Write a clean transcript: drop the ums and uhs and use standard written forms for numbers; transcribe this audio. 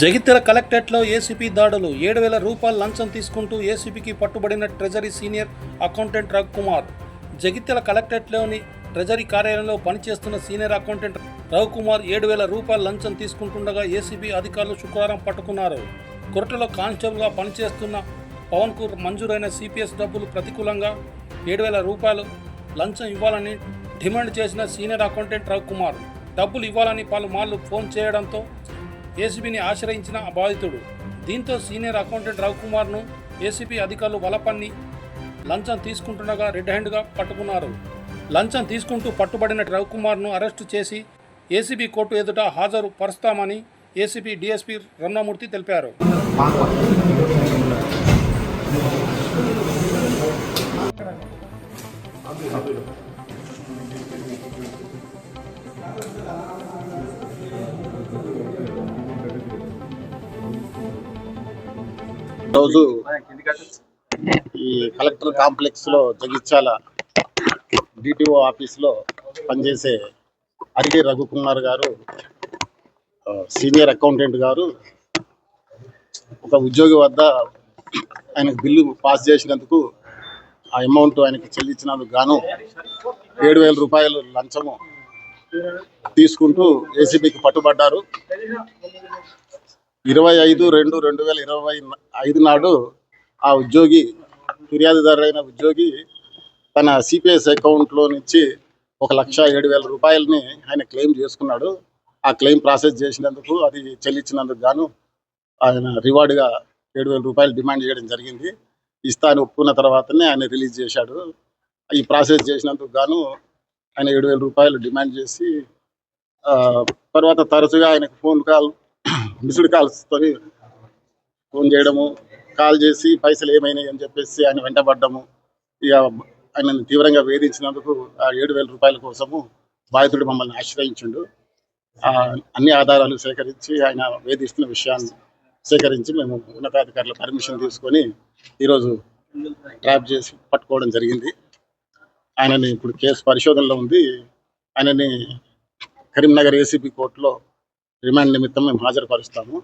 జగిత్యాల కలెక్టరేట్లో ఏసీపీ దాడులు 7,000 రూపాయల లంచం తీసుకుంటూ ఏసీపీకి పట్టుబడిన treasury senior accountant Ravikumar. Jagtial కలెక్టరేట్లోని ట్రెజరీ కార్యాలయంలో పనిచేస్తున్న సీనియర్ అకౌంటెంట్ రవికుమార్ 7,000 రూపాయల లంచం తీసుకుంటుండగా ఏసీబీ అధికారులు శుక్రవారం పట్టుకున్నారు. కొరటలో కానిస్టేబుల్గా పనిచేస్తున్న పవన్కు మంజూరైన సిపిఎస్ డబ్బులు ప్రతికూలంగా 7,000 రూపాయలు లంచం ఇవ్వాలని డిమాండ్ చేసిన సీనియర్ అకౌంటెంట్ రవికుమార్ డబ్బులు ఇవ్వాలని పలుమార్లు ఫోన్ చేయడంతో ఏసీబీని ఆశ్రయించిన బాధితుడు. దీంతో సీనియర్ అకౌంటెంట్ రవికుమార్ను ఏసీబీ అధికారులు వలపన్ని లంచం తీసుకుంటుండగా రెడ్ హ్యాండ్గా పట్టుకున్నారు. లంచం తీసుకుంటూ పట్టుబడిన రవికుమార్ను అరెస్టు చేసి ఏసీబీ కోర్టు ఎదుట హాజరు పరుస్తామని ఏసీబీ డీఎస్పీ రమణమూర్తి తెలిపారు. రోజు ఈ కలెక్టర్ కాంప్లెక్స్ లో జగిత్యాల డిటిఓ ఆఫీస్ లో పనిచేసే అరిగే రఘుకుమార్ గారు, సీనియర్ అకౌంటెంట్ గారు, ఒక ఉద్యోగి వద్ద ఆయనకు బిల్లు పాస్ చేసినందుకు ఆ అమౌంట్ ఆయనకి చెల్లించినందుకు గాను 7,000 రూపాయలు లంచము తీసుకుంటూ ఏసీబీకి పట్టుబడ్డారు. 25/2/2025 నాడు ఆ ఉద్యోగి, ఫిర్యాదుదారులైన ఉద్యోగి తన సిపిఎస్ అకౌంట్లో నుంచి 1,07,000 రూపాయలని ఆయన క్లెయిమ్ చేసుకున్నాడు. ఆ క్లెయిమ్ ప్రాసెస్ చేసినందుకు, అది చెల్లించినందుకు గాను ఆయన రివార్డుగా 7,000 రూపాయలు డిమాండ్ చేయడం జరిగింది. ఇస్తాను ఒప్పుకున్న తర్వాతనే ఆయన రిలీజ్ చేశాడు. ఈ ప్రాసెస్ చేసినందుకు గాను ఆయన 7,000 రూపాయలు డిమాండ్ చేసి తర్వాత తరచుగా ఆయనకు ఫోన్ కాల్, మిస్డ్ కాల్స్తో ఫోన్ చేయడము, కాల్ చేసి పైసలు ఏమైనాయి అని చెప్పేసి ఆయన వెంటబడ్డము, ఇక ఆయనను తీవ్రంగా వేధించినందుకు ఆ 7,000 రూపాయల కోసము బాధితుడు మమ్మల్ని ఆశ్రయించిండు. అన్ని ఆధారాలు సేకరించి, ఆయన వేధిస్తున్న విషయాన్ని సేకరించి మేము ఉన్నతాధికారుల పర్మిషన్ తీసుకొని ఈరోజు ట్రాప్ చేసి పట్టుకోవడం జరిగింది. ఆయనని ఇప్పుడు కేసు పరిశోధనలో ఉంది. ఆయనని కరీంనగర్ ఏసీబీ కోర్టులో రిమాండ్ నిమిత్తం మేము హాజరుపరుస్తాము.